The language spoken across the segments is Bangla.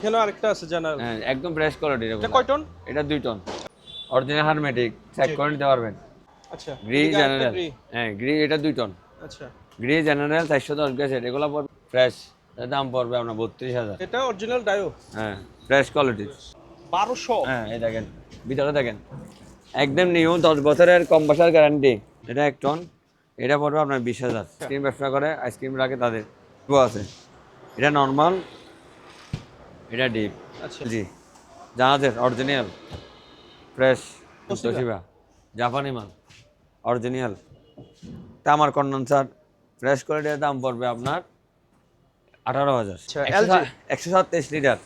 এখানে আরেকটা আছে জেনারেল। হ্যাঁ, একদম ফ্রেশ কোয়ালিটি। এটা কয় টন? এটা 2 টন। অরিজিনাল হারমেটিক, চেক করে নিতে পারবেন। আচ্ছা, গ্রি এদিকে আরেকটা জেনারেল। গ্রি। হ্যাঁ, গ্রি এটা 2 টন। আচ্ছা, গ্রি জেনারেল 410 গ্যাসের, এগুলো পড়বে ফ্রেশ। এর দাম পড়বে আপনার 32,000। এটা অরিজিনাল ডায়ো। হ্যাঁ, ফ্রেশ কোয়ালিটি। 1200। হ্যাঁ, এই দেখেন, ভিতরে দেখেন, একদম নিউ 10 বছরের কম্প্রেসার গ্যারান্টি। এটা 1 টন। এটা পড়বে আপনার 20,000। আইসক্রিম ব্যবসা করে, আইসক্রিম রাখে তাদের আছে। এটা নর্মাল, এটা ডিপ। আচ্ছা, জি, জাহাজের অরিজিনাল ফ্রেশ তোশিবা। তোশিবা, জাপানি মাল অরিজিনাল। তামার কন্ডেন্সার ফ্রেশ কোয়ালিটির দাম পড়বে আপনার 18,000। আচ্ছা, এলজি। 137 litre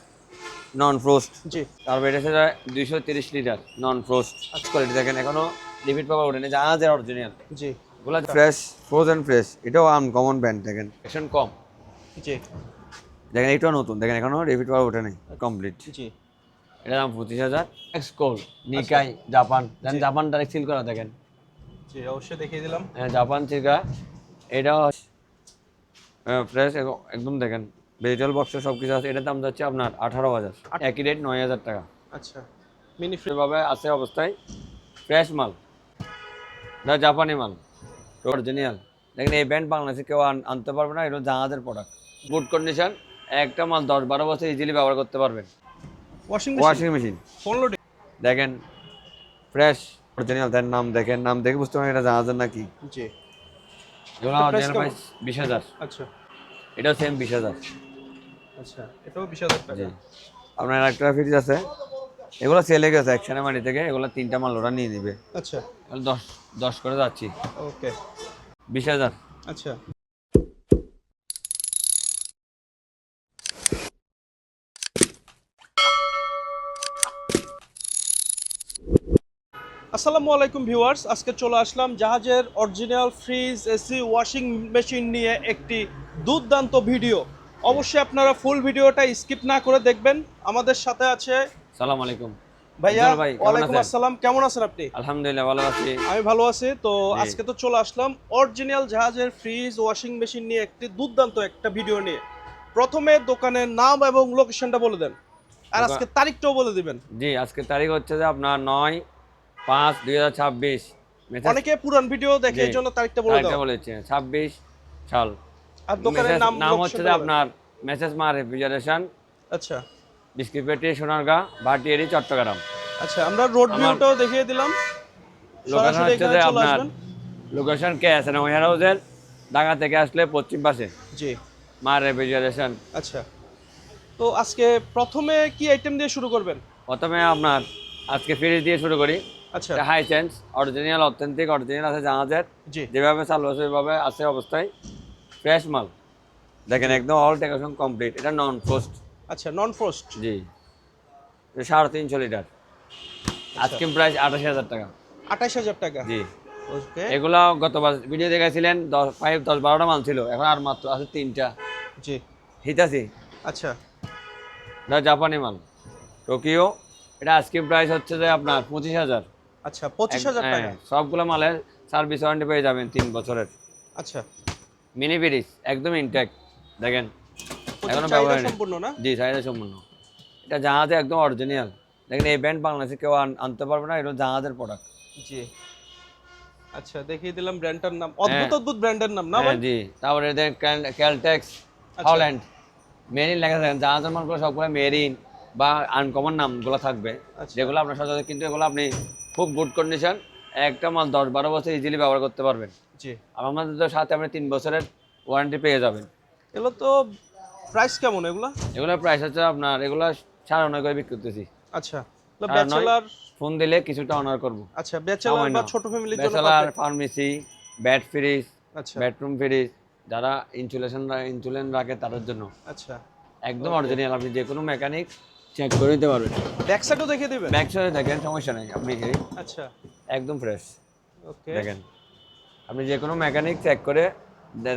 non frost. জি। তারপর এটা হচ্ছে 230 লিটার নন ফ্রোস্ট। কোয়ালিটি দেখেন, এখনো লিমিট পাওয়া ওঠেনি, জাহাজের অরিজিনাল। জি। ওগুলো ফ্রেশ, ফ্রোজেন ফ্রেশ। এটাও আনকমন ব্র্যান্ড, দেখেন অ্যাকশন কম। জি। দেখেন এইটাও নতুন, দেখেন এখনো রিপিট পাওয়া ওঠেনি কমপ্লিট। জি। এটার দাম 25,000। এক্সকোল নিকাই জাপান, দেন জি। জাপান ডাইরেক্ট সিল করা, দেখেন। জি, অবশ্যই দেখিয়ে দিলাম। হ্যাঁ, জাপান চিকা। এটাও ফ্রেশ একদম, দেখেন ভেজিটেবল বক্স সব কিছু আছে। এটার দাম যাচ্ছে আপনার 18,000। একই রেট 9,000 টাকা। আচ্ছা, মিনি ফ্রিজ। এভাবে আছে অবস্থায়, ফ্রেশ মাল, না জাপানি মাল, অরিজিনাল। দেখেন এই ব্র্যান্ড বাংলাদেশে কেউ আনতে পারবে না, এটা জাহাজের প্রোডাক্ট। গুড কন্ডিশন, একটা মাল 10-12 বছর ইজিলি ব্যবহার করতে পারবেন। Washing machine 15 day. দেখেন ফ্রেশ অরিজিনাল। তার নাম দেখেন, নাম দেখে বুঝতে পারেন এটা জাহাজের নাকি। জি। এগুলো এটা প্রাইস অরিজিনাল কেমন? প্রাইস 20,000। আচ্ছা, এটাও সেম 20,000। আচ্ছা, এটাও 20,000 জি, টাকা। আপনার একটা ফ্রিজ আছে, এগুলো সেলে গেছে একশনে মানি থেকে। এগুলো 3টা মাল ওরা নিয়ে নিবে। আচ্ছা, 10 করে যাচ্ছি, ওকে। 20,000। আচ্ছা, আসসালামু আলাইকুম ভিউয়ার্স, আজকে চলে আসলাম জাহাজের original fridge, AC, washing machine নিয়ে একটি দুর্দান্ত ভিডিও। অবশ্যই আপনারা ফুল ভিডিওটা স্কিপ না করে দেখবেন। আমাদের সাথে আছে সালাম আলাইকুম ভাইয়া। উজ্জ্বল ভাই, কেমন ওয়ালাইকুম আছেন? আসসালাম, কেমন আছেন আপনি? আলহামদুলিল্লাহ ভালো আছি। আমি ভালো আছি। তো জি। আজকে তো চলে আসলাম অরিজিনাল জাহাজের ফ্রিজ, ওয়াশিং মেশিন নিয়ে একটি দুর্দান্ত একটা ভিডিও নিয়ে। প্রথমে দোকানের নাম এবং লোকেশনটা বলে দেন, আর আজকে তারিখটাও বলে দিবেন। জি, আজকের তারিখ হচ্ছে যে আপনার 9/5/2026। অনেকে পুরান ভিডিও দেখে এই জন্য তারিখটা বলে তারিখটা দাও। বলেছে 26 সাল। আর দোকানের নাম নাম হচ্ছে লোকেশনটা যে বলেন। আপনার মেসেজ মার রেফ্রিজারেশন, আচ্ছা, বিস্কিটপেটি, সোনারগাঁ, ভাটিয়ারি, চট্টগ্রাম। আচ্ছা, আমরা রোড আমার ভিউটাও দেখিয়ে দিলাম। লোকেশন সরাসরি হচ্ছে এখানে যে চলে আপনার, আসবেন। লোকেশন কে আছে না ওয়ার হাউসের ঢাকা থেকে আসলে পশ্চিম পাশে জি। মার রেফ্রিজারেশন। আচ্ছা, তো আজকে প্রথমে কি আইটেম দিয়ে শুরু করবেন? প্রথমে আপনার আজকে ফ্রিজ দিয়ে শুরু করি। আচ্ছা। High change original, authentic original আছে জাহাজের। জি। যেভাবে চালু আছে ওইভাবে আছে অবস্থায়, ফ্রেশ মাল। দেখেন একদম অল টেকনিশন কমপ্লিট। এটা নন ফ্রোস্ট। আচ্ছা, নন ফ্রস্ট। জি, 350 লিটার। আজকে প্রাইস 28,000 টাকা। 28,000 টাকা। জি, ওকে। এগুলা গতবার ভিডিও দেখাইছিলেন 10-12টা মাল ছিল, এখন আর মাত্র আছে 3টা। জি। হিতাসি, আচ্ছা, এটা জাপানি মাল, টোকিও। এটা আজকে প্রাইস হচ্ছে যে আপনার 25,000। আচ্ছা, 25,000 টাকা। সবগুলো মালের সার্ভিস ওয়ারেন্টি পেয়ে যাবেন 3 বছরের। আচ্ছা, মিনি ফ্রিজ একদম ইনটেক্ট, দেখেন এখনো চাহিদা ব্যবহার নেই। সম্পূর্ণ না? জি, চাহিদা সম্পূর্ণ। এটা জাহাজে একদম অরিজিনাল। দেখেন এই ব্র্যান্ড বাংলাদেশে কেউ আনতে পারবে না, এটা জাহাজের প্রোডাক্ট। জি। আচ্ছা, দেখিয়ে দিলাম ব্র্যান্ডটার নাম। হ্যাঁ, অদ্ভুত অদ্ভুত ব্র্যান্ডের নাম না ভাই? জি। তারপরে এদের ক্যালটেক্স, আচ্ছা। হল্যান্ড, মেরিন লেখা থাকেন। জাহাজের মালগুলো সবগুলো মেরিন বা আনকমন নামগুলো থাকবে, আচ্ছা। যেগুলো আপনার সচরাচর, কিন্তু এগুলো আপনি খুব গুড কন্ডিশন। একটা মাল 10-12 বছর ইজিলি ব্যবহার করতে পারবেন। জি। আর আমাদের তো সাথে আপনি 3 বছরের ওয়ারেন্টি পেয়ে যাবেন। এগুলো তো প্রাইস কেমন এগুলা? এগুলোর প্রাইস হচ্ছে আপনার, এগুলো 9.5 করে বিক্রি করতেছি। আচ্ছা, আর নয়, ব্যাচেলর। ফোন দিলে কিছুটা অনার করবো। আচ্ছা, ব্যাচেলর বা ছোট ফ্যামিলির জন্য bachelor, perfect. Pharmacy, bad fridge, আচ্ছা। বেডরুম ফ্রিজ, যারা ইনসুলেশন রাখে তাদের জন্য আচ্ছা, একদম অরিজিনাল। আপনি যে কোনো মেকানিক চেক করে নিতে পারবেন। ব্যাক সাইডও দেখিয়ে দিবেন। ব্যাক সাইডে দেখেন, সমস্যা নেই। আপনি আচ্ছা, একদম ফ্রেশ ওকে। দেখেন, আপনি যে কোনো মেকানিক চেক করে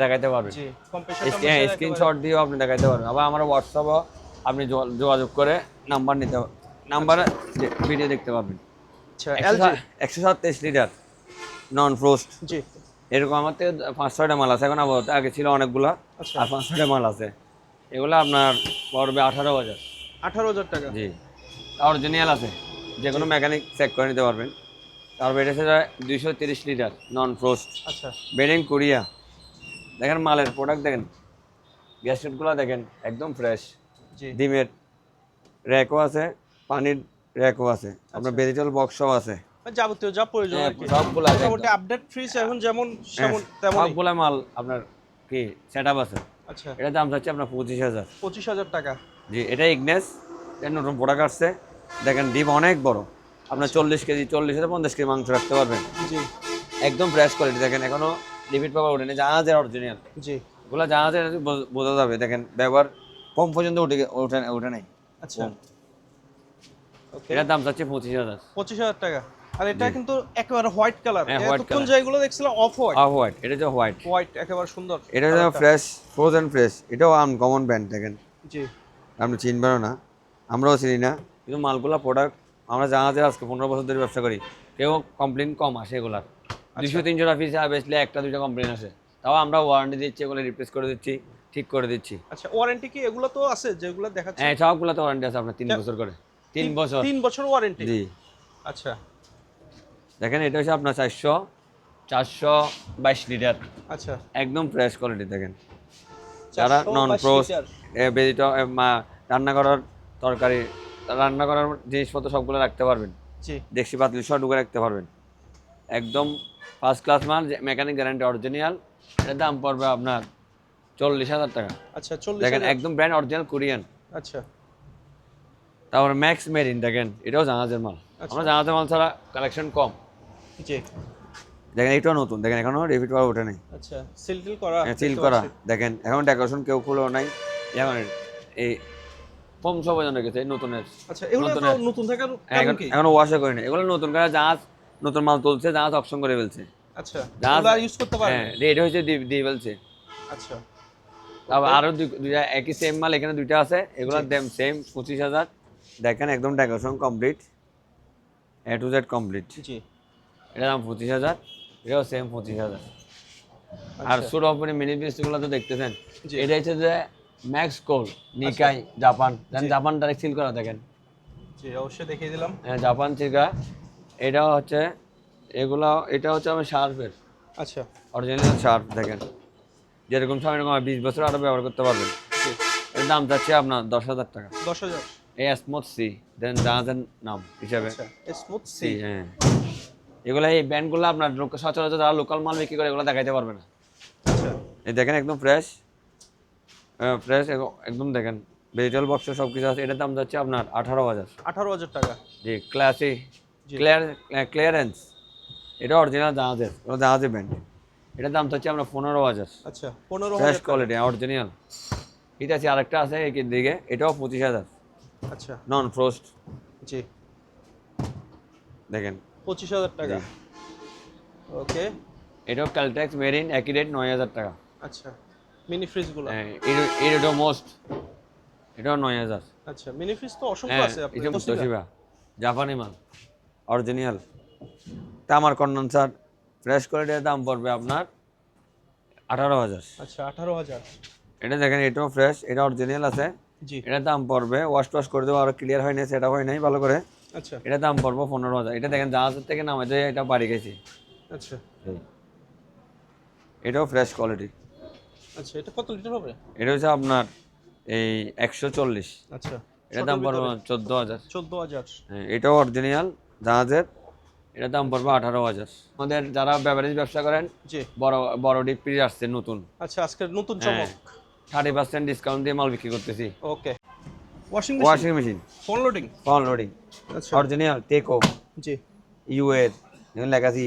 দেখাইতে পারবেন। জি, কম্প্রেসারটা স্ক্রিনশট দিয়েও আপনি দেখাইতে পারবেন। আবার আমার হোয়াটসঅ্যাপও আপনি যোগাযোগ করে নাম্বার নাম্বারে ভিডিও দেখতে পারবেন। আচ্ছা, এলজি। 127 litre non frost. জি। এরকম আমার থেকে 5-6টা মাল আছে এখন, আবার আগে ছিল অনেকগুলা। আচ্ছা। আর 5-6টা মাল আছে। এগুলো আপনার পড়বে 18,000। 18,000 টাকা। জি, অরিজিনাল আছে, যে কোনো মেকানিক চেক করে নিতে পারবেন। তারপর এটা হচ্ছে 230 লিটার নন ফ্রোস্ট, আচ্ছা মেড ইন কোরিয়া। দেখেন মালের প্রোডাক্ট দেখেন, গ্যাসকেটগুলো দেখেন একদম ফ্রেশ। জি ডিমের র্যাকও আছে, পানির র্যাকও আছে, আপনার আচ্ছা। ভেজিটেবল বক্সও আছে। যাবতীয় যা প্রয়োজন হ্যাঁ, আর কি। সবগুলো আছে মোটামুটি একদম। আপডেট ফ্রিজ এখন যেমন হ্যাঁ, তেমনই। সবগুলো মাল আপনার কি সেট আপ আছে। আচ্ছা এটার দাম চাচ্ছে আপনার 25,000। 25,000 টাকা। জি, এটা ইগনেস, এটা নতুন প্রোডাক্ট আসছে। দেখেন ডিম অনেক বড়, আপনার 40 কেজি, 40 থেকে 50 কেজি মাংস রাখতে পারবেন। জি একদম ফ্রেশ কোয়ালিটি, দেখেন এখনো লিমিট পাওয়া ওঠেনি, জাহাজের অরিজিনাল। জি এগুলো জাহাজের বোঝা যাবে, দেখেন ব্যবহার কম পর্যন্ত ওঠে নাই। আচ্ছা কম। ওকে। এটার দাম চাচ্ছে 25,000। 25,000 টাকা। আর এটা জি। কিন্তু একেবারে হোয়াইট কালার। হ্যাঁ, white এতক্ষণ color। যেগুলো দেখছিলাম অফ হোয়াইট। অফ হোয়াইট, এটা যে হোয়াইট, হোয়াইট একেবারে সুন্দর। এটা যে কালারটা। ফ্রেশ, ফ্রোজেন ফ্রেশ, এটাও আনকমন ব্র্যান্ড। দেখেন জি আপনি চিনবেনও না, আমরাও চিনি না, কিন্তু মালগুলা প্রোডাক্ট আমরা জাহাজের আজকে 15 বছর ধরে ব্যবসা করি, কেউ কমপ্লেন কম আসে এগুলার। 200-300 পিস বেচলে একটা দুইটা কমপ্লেন আসে, তাও আমরা ওয়ারেন্টি দিচ্ছি, এগুলো রিপ্লেস করে দিচ্ছি, ঠিক করে দিচ্ছি। আচ্ছা ওয়ারেন্টি কি এগুলো তো আছে যেগুলো দেখাচ্ছে? হ্যাঁ, সবগুলোতে ওয়ারেন্টি আছে আপনার 3 বছর করে। 3 বছর। 3 বছর ওয়ারেন্টি। জি, আচ্ছা দেখেন এটা হচ্ছে আপনার 422 লিটার, আচ্ছা একদম ফ্রেশ কোয়ালিটি। দেখেন যারা নন 422 ফ্রোস্ট, লিটার। রান্না করার তরকারি, রান্না করার জিনিসপত্র সবগুলো রাখতে পারবেন, জি দেখছি পাতলি সব ঢুকে রাখতে পারবেন। একদম ফার্স্ট ক্লাস মাল, মেকানিক গ্যারান্টি অরিজিনাল। এটার দাম পড়বে আপনার 40,000 টাকা। আচ্ছা 40,000। দেখেন একদম ব্র্যান্ড অরিজিনাল কোরিয়ান। আচ্ছা তারপর ম্যাক্স মেরিন, দেখেন এটাও জাহাজের মাল। আচ্ছা। আমরা জাহাজের মাল ছাড়া কালেকশন কম। জি দেখেন এটাও নতুন, দেখেন এখনো রিপিট করা ওঠে নাই, আচ্ছা সিল টিল করা। সিল দেখতে করা। পাচ্ছি। দেখেন এখন ডেকোরেশন কেউ খুলেও নাই, এখন এই কম সময় জন্য গেছে এই নতুনের। আচ্ছা এগুলো তো নতুনের নতুন থাকার এখন কারণ কি? এখনো ওয়াশও করিনি, এগুলো নতুন করে জাহাজ, নতুন মাল তুলছে, জাহাজ অপশন করে ফেলছে। আচ্ছা জাহাজ এগুলো ইউজ করতে পারবেন। হ্যাঁ, রেড হয়েছে, দিয়ে ফেলছে। আচ্ছা তারপর আরো দুইটা একই সেম মাল এখানে দুইটা আছে, এগুলোর দাম সেম 25,000। দেখেন একদম decoration complete, A to Z complete. জি এটার দাম 25,000, এটাও সেম 25,000। আর আচ্ছা ছোট ওপরে মিনি পিসগুলো তো দেখতেছেন, জি। এটা হচ্ছে যে ম্যাক্স কোল নিকাই জাপান, জি। জাপান ডাইরেক্ট সিল করা। দেখেন জি অবশ্যই দেখিয়ে দিলাম। হ্যাঁ, জাপান চিকা। এটা হচ্ছে এগুলা, এটা হচ্ছে আমার শার্পের আচ্ছা অরিজিনাল শার্প। দেখেন যেরকম সময় এরকম 20 বছর আরো ব্যবহার করতে পারবেন। জি এর দাম যাচ্ছে আপনার 10,000 টাকা। 10,000। এই স্মুথ সি, দেন জাহাজের নাম হিসাবে আচ্ছা স্মুথ সি। সি। হ্যাঁ, এগুলো এই ব্যান্ডগুলো আপনার সচরাচর যারা লোকাল মাল বিক্রি করে এগুলো দেখাইতে পারবে না। আচ্ছা এই দেখেন একদম ফ্রেশ, ফ্রেশ একদম। দেখেন ভেজিটেবল বক্সে সব কিছু আছে। এটার দাম যাচ্ছে আপনার 18,000। 18,000 টাকা। জি, ক্লাসি জি। ক্লিয়ারেন্স, এটা অরিজিনাল জাহাজের, ওটা জাহাজের ব্যান্ড। এটার দাম চাচ্ছি আমরা 15,000। আচ্ছা ফ্রেশ 15,000 টাকা। Quality original. এটা আছে, আরেকটা আছে একের দিকে, এটাও 25,000 আচ্ছা নন ফ্রোস্ট। জি দেখেন 25,000 টাকা। জি। ওকে এটাও ক্যালটেক্স মেরিন, একই রেট 9,000 টাকা। আচ্ছা মিনি ফ্রিজ গুলো। হ্যাঁ, এটাও মোস্ট, এটাও 9,000। আচ্ছা মিনি ফ্রিজ তো অসংখ্য হ্যাঁ, আছে এটা আপনার। তোশিবা জাপানি মাল অরিজিনাল। তামার কন্ডেন্সার ফ্রেশ কোয়ালিটির দাম পড়বে আপনার 18,000। আচ্ছা 18,000। এটা দেখেন এটাও ফ্রেশ, এটা অরিজিনাল আছে। জি এটার দাম পড়বে, ওয়াশ করে দেবো, আরো ক্লিয়ার হয় নাই, সেটা হয় নাই ভালো করে। আচ্ছা এটার দাম পড়বে 15,000। এটা দেখেন জাহাজের থেকে নামাইতে এটা বাড়ি গেছে। আচ্ছা এটাও ফ্রেশ কোয়ালিটি। আচ্ছা এটা কত লিটার হবে? এটা হচ্ছে আপনার এই 140। আচ্ছা এটার দাম পড়বে 14,000। 14,000। হ্যাঁ, এটাও অরিজিনাল জাহাজের, এটার দাম পড়বে 18,000। আমাদের যারা বেভারেজ ব্যবসা করেন, জি বড় বড় ডিপ ফ্রিজ আসছে নতুন, আচ্ছা আজকের নতুন হ্যাঁ, চমক। 30% ডিসকাউন্ট দিয়ে মাল বিক্রি করতেছি। Okay washing machine washing machine front loading. Front loading আচ্ছা অরিজিনাল টেকো, জি ইউএর, এখানে লেখা আছে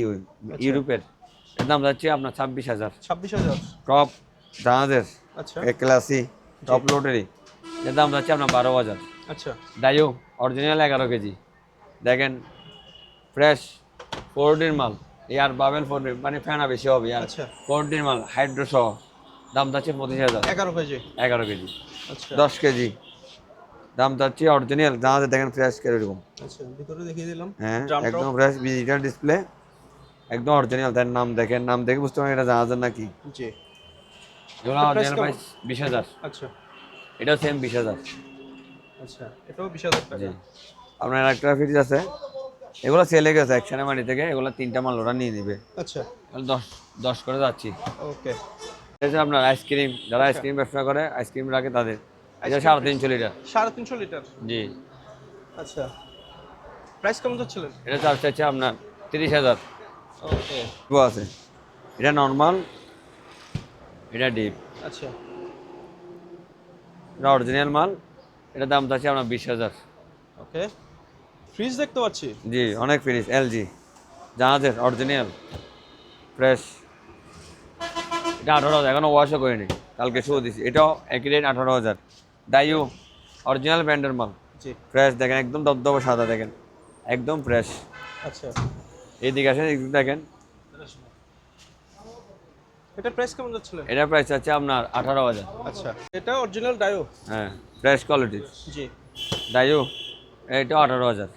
ইউরোপের। এর দাম যাচ্ছে আপনার 26,000। 26,000। টপ জাহাজের আচ্ছা ক্লাসি টপ লোডেরই, এর দাম যাচ্ছে আপনার 12,000। আচ্ছা ডাইও অরিজিনাল 11 কেজি। দেখেন ফ্রেশ 4Dর মাল, ইয়ার বাবেল 4D, মানে ফেনা বেশি হবে ইয়ার। আচ্ছা 4Dর মাল হাইড্রো সহ, দাম যাচ্ছে 25,000। 11 কেজি। 11 কেজি। আচ্ছা 10 কেজি দাম যাচ্ছে অরিজিনাল জাহাজে। দেখেন ফ্রেশ কিরকম, আচ্ছা ভিতরে দেখিয়ে দিলাম। হ্যাঁ ড্রাম একদম টপ। ফ্রেশ ডিজিটাল ডিসপ্লে, একদম অরিজিনাল। তার নাম দেখেন, নাম দেখে বুঝতে পারেন এটা জাহাজের নাকি। জি এগুলো এটা price অরিজিনাল কেমন? প্রাইস 20,000। আচ্ছা এটাও সেম 20,000। আচ্ছা, এটাও 20,000 টাকা। জি আপনার একটা ফ্রিজ আছে, এগুলো সেলে গেছে একশনে মানি থেকে, এগুলো 3টা মাল ওরা নিয়ে নিবে। আচ্ছা, 10 করে যাচ্ছি। ওকে। এই যে আপনার আইসক্রিম, যারা আচ্ছা। আইসক্রিম ব্যবসা করে, আইসক্রিম রাখে তাদের, এটা আইসক্রিম 350 লিটার। 350 লিটার। জি আচ্ছা, প্রাইস কেমন যাচ্ছিলেন? এটা চার্জ চাচ্ছে আপনার 30,000 ওকে। আছে। এটা নর্মাল, এটা ডিপ, আচ্ছা, এটা অরিজিনাল মাল, এটা দাম চাচ্ছে আপনার 20,000। ওকে। ফ্রিজ দেখতে পাচ্ছি। জি অনেক ফ্রিজ, এলজি জাহাজের অরিজিনাল ফ্রেশ। এটা 18,000, এখনো ওয়াশও করিনি, কালকে শো দিছি। এটাও একই রেট 18,000। ডাইউ অরিজিনাল ব্র্যান্ডের মাল, জি। ফ্রেশ দেখেন, একদম দবদবে সাদা দেখেন, একদম ফ্রেশ। আচ্ছা, এইদিকে আসেন, একটু দেখেন। এটা প্রাইস কেমন যাচ্ছিলেন? এটা প্রাইস আছে আপনার 18,000। আচ্ছা, এটা অরিজিনাল ডায়ো। হ্যাঁ ফ্রেশ কোয়ালিটি জি। ডাইউ, এটাও 18,000।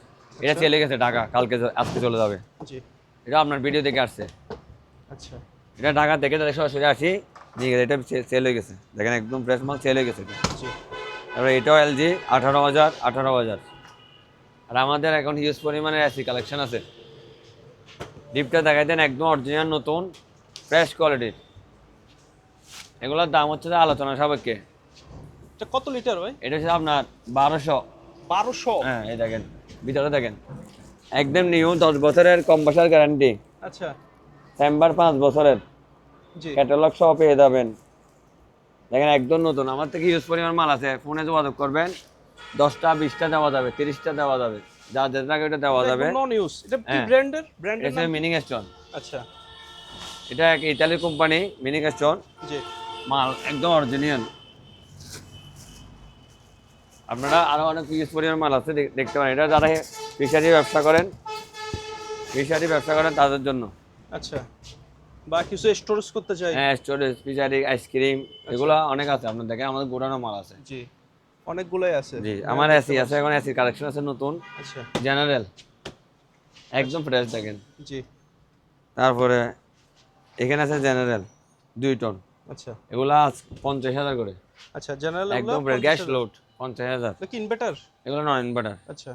এটা আচ্ছা। চলে গেছে ঢাকা, কালকে আজকে চলে যাবে। জি। এটা আপনার ভিডিও দেখে আসছে, আচ্ছা, এটা ঢাকা থেকে তাদের সরাসরি আসি নিয়ে গেছে, এটা সেল হয়ে গেছে দেখেন, একদম ফ্রেশ মাল সেল হয়ে গেছে এটা। জি। তারপরে এটাও এলজি 18,000, 18,000। আর আমাদের এখন হিউজ পরিমাণে এসি কালেকশন আছে। ডিপটা দেখাই দেন, একদম অরিজিনাল নতুন ফ্রেশ কোয়ালিটির। এগুলোর দাম হচ্ছে যে আলোচনা সাপেক্ষে। এটা কত লিটার ভাই? এটা হচ্ছে আপনার 1200। 1200। হ্যাঁ এই দেখেন, ভিতরে দেখেন, একদম নিউ, 10 বছরের কম বছর গ্যারান্টি, আচ্ছা, চেম্বার 5 বছরের, জি। ক্যাটালগ সহ পেয়ে যাবেন। দেখেন একদম নতুন, আমার থেকে ইউজ পরিমাণ মাল আছে। ফোনে যোগাযোগ করবেন, 10টা 20টা দেওয়া যাবে, 30টা দেওয়া যাবে, যা যেটা লাগে ওটা দেওয়া যাবে। নন ইউজ। এটা কি হ্যাঁ। ব্র্যান্ডের? ব্র্যান্ডের এটা নাম? মিনিং স্টোন, আচ্ছা, এটা এক ইতালির কোম্পানি মিনিং স্টোন জি। মাল, একদম অরিজিনাল। আপনারা আরো অনেক ইউজ পরিমাণ মাল আছে, দেখতে পারেন। এটা যারা ফিশারি ব্যবসা করেন, তাদের জন্য। আচ্ছা, বা কিছু স্টোরেজ করতে চাই। হ্যাঁ স্টোরেজ, ফিশারি, আইসক্রিম, এগুলো অনেক আছে। আপনার দেখেন আমাদের গোডানো মাল আছে। জি, অনেকগুলাই আছে। জি আমার এসি আছে, এখন এসি কালেকশন আছে নতুন, আচ্ছা, জেনারেল, একদম ফ্রেশ দেখেন। জি। তারপরে এখানে আছে জেনারেল 2 টন, আচ্ছা, এগুলা 50,000 করে। আচ্ছা, জেনারেল একদম ফ্রেশ, গ্যাস লোড 50,000। এটা কি ইনভার্টার? এগুলো নন ইনভার্টার। আচ্ছা,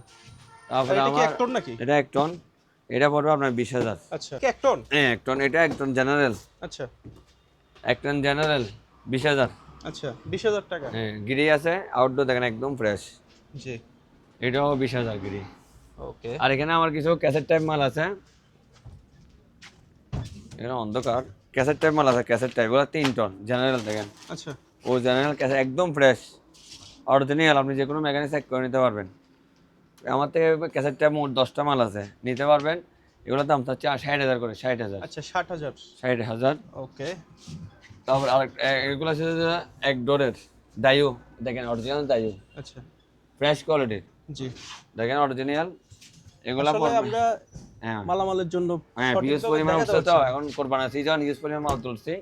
তারপরে এটা কি আমার এক টন নাকি? এটা 1 টন, এটা পড়বে আপনার 20,000। আচ্ছা, কি এক টন? হ্যাঁ 1 টন, এটা 1 টন জেনারেল, আচ্ছা, 1 টন জেনারেল 20,000। আচ্ছা, 20,000 টাকা। হ্যাঁ গিরি আছে, আউটডোর দেখেন একদম ফ্রেশ, জি। এটাও 20,000 গিরি। ওকে। আর এখানে আমার কিছু ক্যাসেট টাইপ মাল আছে, এখানে অন্ধকার ক্যাসেট টাইপ মাল আছে, ক্যাসেট টাইপ, ওগুলো 3 টন জেনারেল দেখেন। আচ্ছা, ও জেনারেল ক্যাসেট একদম ফ্রেশ অরিজিনাল, আপনি যে কোনো মেকানিক চেক করে নিতে পারবেন। আমার থেকে ক্যাসেট টাইপ মোট 10টা মাল আছে, নিতে পারবেন। এগুলোর দাম চাচ্ছে 60,000 করে, 60,000। আচ্ছা, 60,000। 60,000। ওকে। তারপর আর এগুলো আছে যে এক ডোরের ডাইও, দেখেন অরিজিনাল ডাইও, আচ্ছা, ফ্রেশ কোয়ালিটির, জি। দেখেন অরিজিনাল। এগুলা আসলে আমরা হ্যাঁ মালামালের জন্য হ্যাঁ সঠিক হিউজ দাম পরিমাণ দেখাতে উঠছে তো, পারছি না। এখন কোরবানি সিজন হিউজ পরিমাণ মাল তুলছি,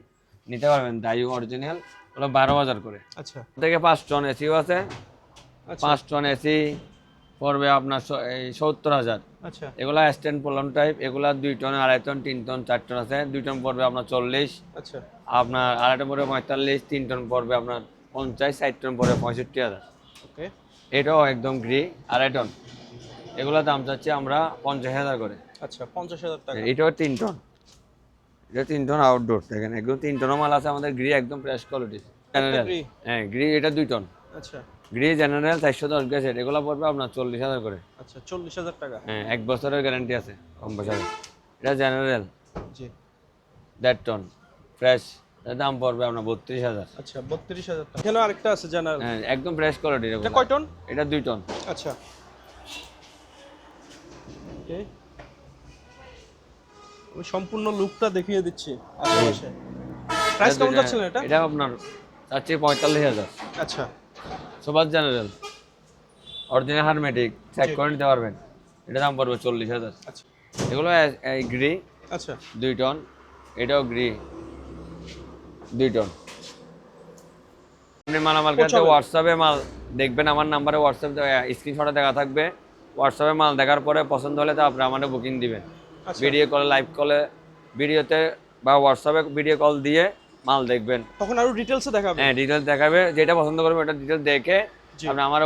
নিতে পারবেন। ডাইও অরিজিনাল, ওগুলো 12,000 করে। আচ্ছা, থেকে 5 টন এসিও আছে, আচ্ছা, 5 টন এসি পড়বে আপনার এই 70,000। আচ্ছা, এগুলা স্ট্যান্ড পোলন টাইপ, এগুলা 2 টন, 2.5 টন, 3 টন, 4 টন আছে। 2 টন পড়বে আপনার 40, আচ্ছা, আপনার 2.5 টন পড়বে 45, 3 টন পড়বে আপনার 50, 60 টন পড়বে 65,000। ওকে। এটাও একদম গ্রি 2.5 টন, এগুলা দাম চাচ্ছি আমরা 50,000 করে। আচ্ছা, 50,000 টাকা। এটাও 3 টন, এটা 3 টন আউটডোর দেখেন, একদম 3 টন মাল আছে আমাদের, গ্রি একদম ফ্রেশ কোয়ালিটি জেনারেল। গ্রি? হ্যাঁ গ্রি, এটা 2 টন আচ্ছা, গ্রি জেনারেল 410 গ্যাসেট, এগুলো পড়বে আপনার 40,000 করে। আচ্ছা, 40,000 টাকা। হ্যাঁ 1 বছরের গ্যারান্টি আছে, কম বছরের। এটা জেনারেল জি। 1.5 টন ফ্রেশ, এর দাম পড়বে আপনার 32,000। আচ্ছা, 32,000 টাকা। এখানে আরেকটা আছে জেনারেল। হ্যাঁ একদম ফ্রেশ কোয়ালিটির। এটা কয় টন? এটা 2 টন। আচ্ছা, ওকে। আমি সম্পূর্ণ লুকটা দেখিয়ে দিচ্ছি আশেপাশে। প্রাইস কেমন যাচ্ছিল এটা? এটা আপনার চাচ্ছি 45,000। আচ্ছা, super general original hermetic, check করে নিতে পারবেন। এটা দাম পড়বে 40,000। আচ্ছা, এগুলো গ্রি আচ্ছা, 2 টন, এটাও গ্রি 2 টন। আপনি মালামাল কাছে হোয়াটসঅ্যাপে মাল দেখবেন, আমার নাম্বারে হোয়াটসঅ্যাপ স্ক্রিনশটে দেখা থাকবে। হোয়াটসঅ্যাপে মাল দেখার পরে পছন্দ হলে তো আপনি আমাদের বুকিং দিবেন, আচ্ছা। ভিডিও কলে, লাইভ কলে, ভিডিওতে বা হোয়াটসঅ্যাপে ভিডিও কল দিয়ে মাল দেখবেন। তখন আরো ডিটেইলসে দেখাবে। হ্যাঁ ডিটেলস দেখাবে, যেটা পছন্দ করবে ওটা ডিটেলস দেখে জি। আপনি আমার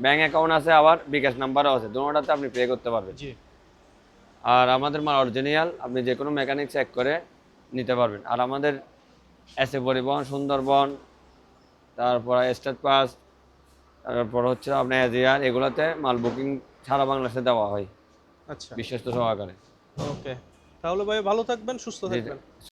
ব্যাংক অ্যাকাউন্ট আছে, আবার বিকাশ নাম্বারও আছে, দুটোটাতে আপনি পে করতে পারবেন। জি। আর আমাদের মাল অরিজিনাল, আপনি যে কোনো মেকানিক চেক করে নিতে পারবেন। আর আমাদের এসএ পরিবহন, সুন্দরবন, তারপর স্টেট পাস, তারপর হচ্ছে আপনার এজিআর, এগুলোতে মাল বুকিং সারা বাংলাদেশে দেওয়া হয় আচ্ছা, বিশ্বস্ত সহকারে। ওকে। তাহলে ভাই ভালো থাকবেন, সুস্থ জি, থাকবেন।